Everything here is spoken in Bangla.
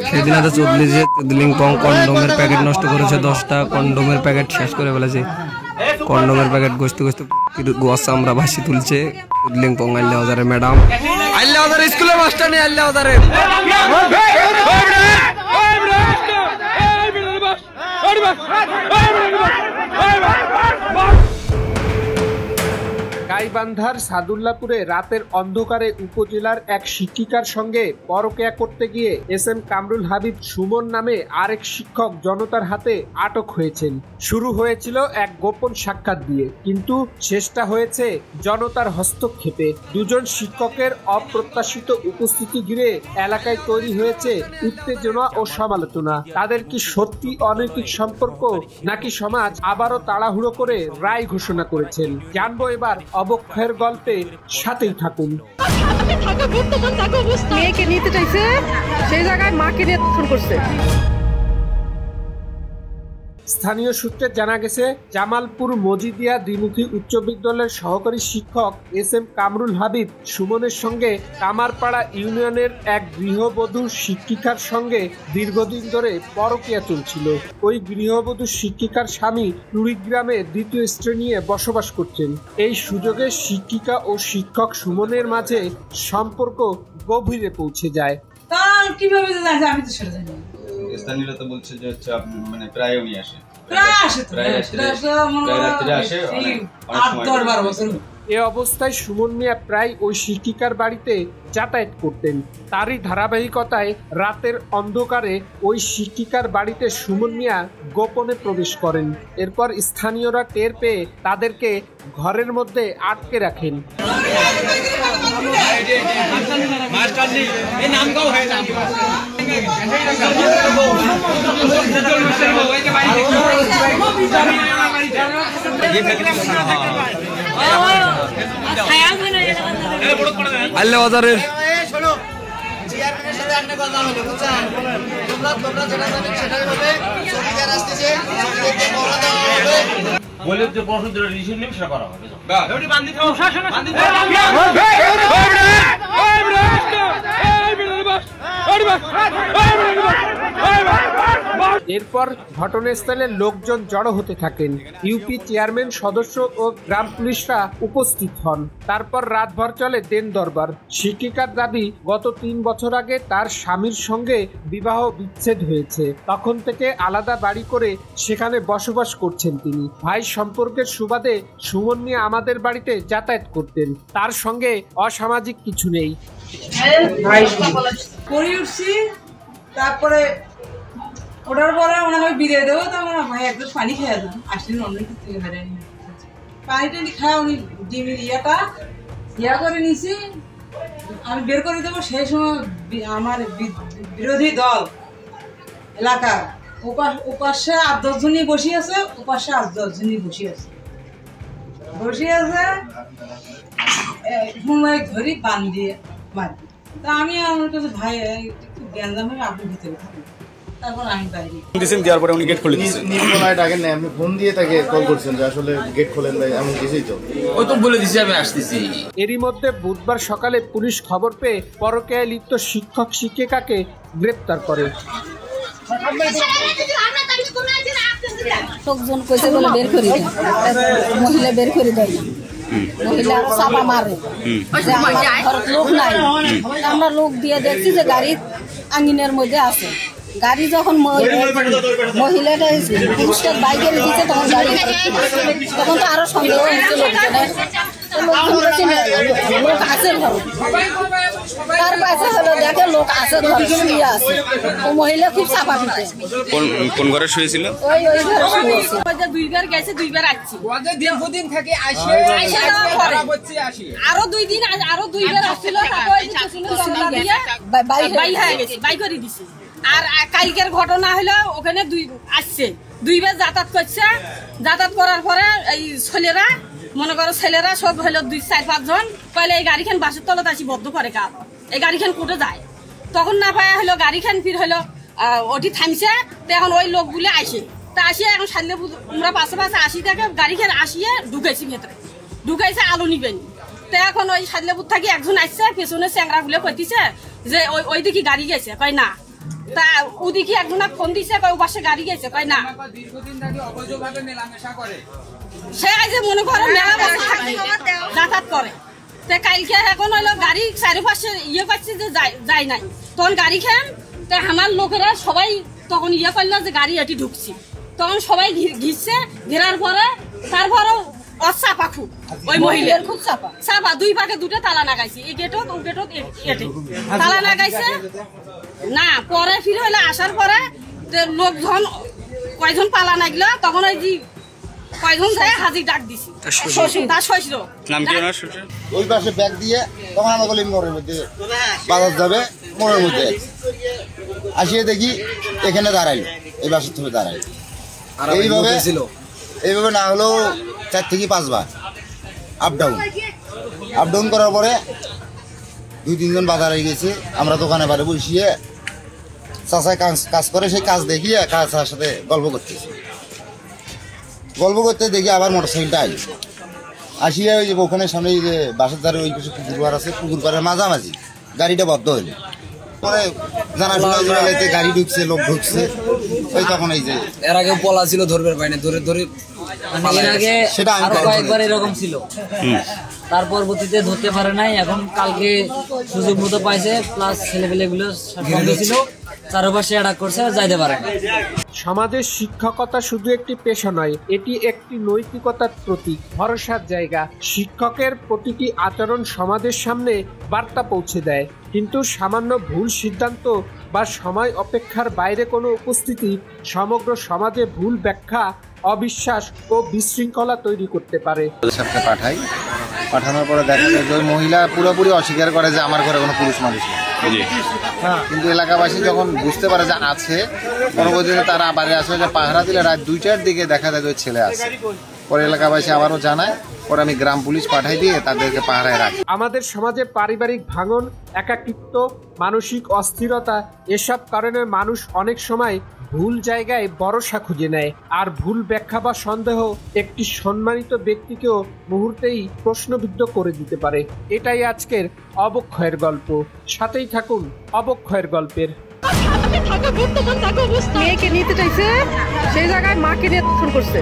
সেদিন এত 40 লিংপং কন্ডোমের প্যাকেট নষ্ট করেছে, 10টা কন্ডোমের প্যাকেট শেষ করে ফেলেছে। কন্ডোমের প্যাকেট গোস্ত গোস্ত গোস আমরা ভাসি তুলছে। লিংপং আল্লাহ হাজারে ম্যাডাম, আল্লাহ হাজারে স্কুলের মাস্টার নেই, আল্লাহ হাজারে গাইবান্ধার সাদুল্লাপুরে রাতের অন্ধকারে উপজেলার এক শিক্ষিকার সঙ্গে পরকীয়া করতে গিয়ে এসএম কামরুল হাবিব সুমন নামে আরেক শিক্ষক জনতার হাতে আটক হয়েছেন। শুরু হয়েছিল এক গোপন সাক্ষাৎ দিয়ে, কিন্তু শেষটা হয়েছে জনতার হস্তক্ষেপে। দুজন শিক্ষকের অপ্রত্যাশিত উপস্থিতি ঘিরে এলাকায় তৈরি হয়েছে উত্তেজনা ও সমালোচনা। তাদের কি সত্যি অনৈতিক সম্পর্ক, নাকি সমাজ আবারও তাড়াহুড়ো করে রায় ঘোষণা করেছেন? জানবো এবার অবক্ষয়ের গল্পে, সাথেই থাকুন। মেয়েকে নিতে চাইছে, সেই জায়গায় মাকে নিয়ে ফোন করছে। স্থানীয় সূত্রে জানা গেছে, জামালপুর মজিদিয়া দ্বিমুখী উচ্চ বিদ্যালয়ের সহকারী শিক্ষক এসএম কামরুল হাবিব সুমনের সঙ্গে কামারপাড়া ইউনিয়নের এক গৃহবধূ শিক্ষিকার সঙ্গে দীর্ঘদিন ধরে পরকীয়া চলছিল। ওই গৃহবধূ শিক্ষিকার স্বামী টুরিগ্রামে দ্বিতীয় স্ত্রী নিয়ে বসবাস করছেন। এই সুযোগে শিক্ষিকা ও শিক্ষক সুমনের মাঝে সম্পর্ক গভীরে পৌঁছে যায়। কিভাবে আমি তো সেটা জানি। স্থানীয়রা তো বলছে যে হচ্ছে মানে প্রায় উনি আসে, এ অবস্থায় সুমন মিয়া প্রায় ওই শিক্ষিকার বাড়িতে যাতায়াত করতেন। তারই ধারাবাহিকতায় রাতের অন্ধকারে ওই শিক্ষিকার বাড়িতে সুমন মিয়া গোপনে প্রবেশ করেন। এরপর স্থানীয়রা টের পেয়ে তাদেরকে ঘরের মধ্যে আটকে রাখেন। আল্লাহ হাজারের বলে যে বসুন্ধরা রিসিভ নেই সেটা করা হবে। এরপর ঘটনাস্থলে লোকজন জড়ো হতে থাকেন। ইউপি চেয়ারম্যান সদস্য ও গ্রাম পুলিশরা উপস্থিত হন। তারপর রাতভর চলে দেন দরবার। শিক্ষিকার দাবি, গত 3 বছর আগে তার স্বামীর সঙ্গে বিবাহ বিচ্ছেদ হয়েছে। তখন থেকে আলাদা বাড়ি করে সেখানে বসবাস করছেন তিনি। ভাই সম্পর্কের সুবাদে সুমন নিয়ে আমাদের বাড়িতে যাতায়াত করতেন। তার সঙ্গে অসামাজিক কিছু নেই। তারপরে ওটার পরে ওনাকে বিদায় দেবো, তখন ভাই একদম পানি খেয়ে দেবো। আসলেন অনেক থেকে বেড়ায়নি, পানি টানি খায় উনি ডিমের ইয়া করে নিছি। আমি বের করে দেবো। সেই সময় আমার বিরোধী দল এলাকার উপাসে 8-10 জনই বসে আছে, উপাসে 8-10 জনই বসে আছে ধরি বান দিয়ে মারি। তা আমি আমার কাছে ভাই একটু জ্ঞান হয়ে আপনি ভিতরে থাকুন। তারপর আমি বাইরে দেওয়ার পরে উনি গেট খুলে দিয়েছেন। ডাকেন না, আপনি ফোন দিয়ে তাকে কল করছেন যে আসলে গেট খোলেন ভাই, এমন কিছুই তো ওই তো বলে দিছি আমি আসতেছি। এরই মধ্যে বুধবার সকালে পুলিশ খবর পেয়ে পরকীয়ায় লিপ্ত শিক্ষক শিক্ষিকাকে গ্রেপ্তার করে। লোকজন কইছে বলে বের করে দেয়, মহিলা বের করে দেয়, মহিলা চাপা মারে। লোক নাই, আমরা লোক দিয়ে দেখছি যে গাড়ি আঙ্গিনের মধ্যে আছে। গাড়ি যখন মহিলাটা পুরুষটার বাইকের দিচ্ছে, তখন গাড়ি তখন তো আরো সন্দেহ হচ্ছে লোক আছে ঘরে। তার পাশে হলো দেখে লোক আছে ঘরে শুয়ে আছে। ও মহিলা খুব চাপা পিটে। কোন ঘরে শুয়েছিল? ওই ঘরে শুয়েছে। 2বার গেছে, 2বার আসছি। দীর্ঘদিন থেকে আরো 2 দিন, আরো 2বার আসছিল। বাই হয়ে গেছে, বাই করে দিছে। আর কালকের ঘটনা হলো ওখানে আসছে, 2বার যাতায়াত করছে। যাতায়াত করার পরে এই ছেলেরা মনে করো ছেলেরা সব হলো 2-4-5 জন কইলে এই গাড়িখান বাসের তলত আসি বদ্ধ করে কাজ, এই গাড়িখান কোটে যায়। তখন না পায় হলো গাড়িখান ফির হলো ওটি থামছে। তো এখন ওই লোকগুলো আসে, তা আসিয়ে এখন সারলে আমরা পাশে আসি থাকে গাড়িখান আসিয়ে ঢুকেছি ভেতরে, ঢুকাইছে আলু নিবেনি। তো এখন ওই সারলেপুর থাকি একজন আসছে, পেছনে চ্যাংরা গুলো কইতেছে যে ওই দিকে গাড়ি গেছে। কয় না, তা ওদিকে একজনা ফোন দিছে কয় ও পাশে গাড়ি গেছে কয় না সে আইছে মনে করো মেলা বছর যাতায়াত করে তে কালকে এখন হলো গাড়ি চারিপাশে ইয়ে করছে যে যায় নাই তখন গাড়ি খেন তে আমার লোকেরা সবাই তখন ইয়ে করলো যে গাড়ি এটি ঢুকছি তখন সবাই ঘিরছে ঘেরার পরে তারপরেও চাপা খুব ওই মহিলার খুব চাপা দুই পাকে দুটো তালা লাগাইছে এই গেটত ও গেটত এটে তালা লাগাইছে না পরে ফিরে হইলে আসার পরে লোকজন কয়জন পালা নাগলো তখন ওই যে কয়জন যায় হাজির ডাক দিছি তার শ্বশুর নাম কি ওনার শ্বশুর? ওই পাশে ব্যাগ দিয়ে তখন আমরা বলি মোড়ের মধ্যে বাজার যাবে, মোড়ের মধ্যে আসিয়ে দেখি এখানে দাঁড়াইল, এই বাসের থেকে দাঁড়াইল। এইভাবে না হলেও 4 থেকে 5 বার আপ ডাউন করার পরে 2-3 জন বাজারে গেছে। আমরা দোকানে বাড়ি বসিয়ে চাষায় কাজ করে, সেই কাজ দেখিয়ে কাজের সাথে গল্প করতে দেখি আবার মোটরসাইকেলটা আসিয়া ওই যে ওখানে সামনে যে বাসের ধারে ওই কিছু পুকুর পাড় আছে, পুকুর পাড়ের মাঝামাঝি গাড়িটা বদ্ধ হইল। পরে জানাশোনা যে গাড়ি ঢুকছে, লোক ঢুকছে, ওই তখন এই যে এর আগে পলা ছিল ধরবে পাইনি, ধরে সেটা কয়েকবার এরকম ছিল, তার পরবর্তীতে ধরতে পারে নাই। এখন কালকে সুযোগ মতো পাইছে, প্লাস ছেলেপেলেগুলো ছিল চারপাশে অ্যাটাক করছে, যাইতে পারে না। সমাজের শিক্ষকতা শুধু একটি পেশা নয়, এটি একটি নৈতিকতার প্রতীক, ভরসার জায়গা। শিক্ষকের প্রতিটি আচরণ সমাজের সামনে বার্তা পৌঁছে দেয়, কিন্তু সামান্য ভুল সিদ্ধান্ত বা সময় অপেক্ষার বাইরে কোনো উপস্থিতি সমগ্র সমাজে ভুল ব্যাখ্যা, অবিশ্বাস ও বিশৃঙ্খলা তৈরি করতে পারে। পাঠানোর পরে দেখা যায় যে ওই মহিলা পুরোপুরি অস্বীকার করে যে আমার ঘরে কোনো পুরুষ মানুষ নেই। কিন্তু এলাকাবাসী যখন বুঝতে পারে যে আছে, পরবর্তীতে তারা আবার আসে যে পাহারা দিলে রাত 2টার দিকে দেখা যায় যে ওই ছেলে আছে। পরে এলাকাবাসী আবারও জানায়, পরে আমি গ্রাম পুলিশ পাঠাই দিয়ে তাদেরকে পাহারায় রাখি। আমাদের সমাজে পারিবারিক ভাঙন, একাকিত্ব, মানসিক অস্থিরতা, এসব কারণে মানুষ অনেক সময় ভুল জায়গায় ভরসা খুঁজে নেয়, আর ভুল ব্যাখ্যা বা সন্দেহ একটি সম্মানিত ব্যক্তিকেও মুহূর্তেই প্রশ্নবিদ্ধ করে দিতে পারে। এটাই আজকের অবক্ষয়ের গল্প। সাথেই থাকুন অবক্ষয়ের গল্পের। মেয়েকে নিতে চাইছে, সেই জায়গায় মাকে নিয়ে ফোন করছে।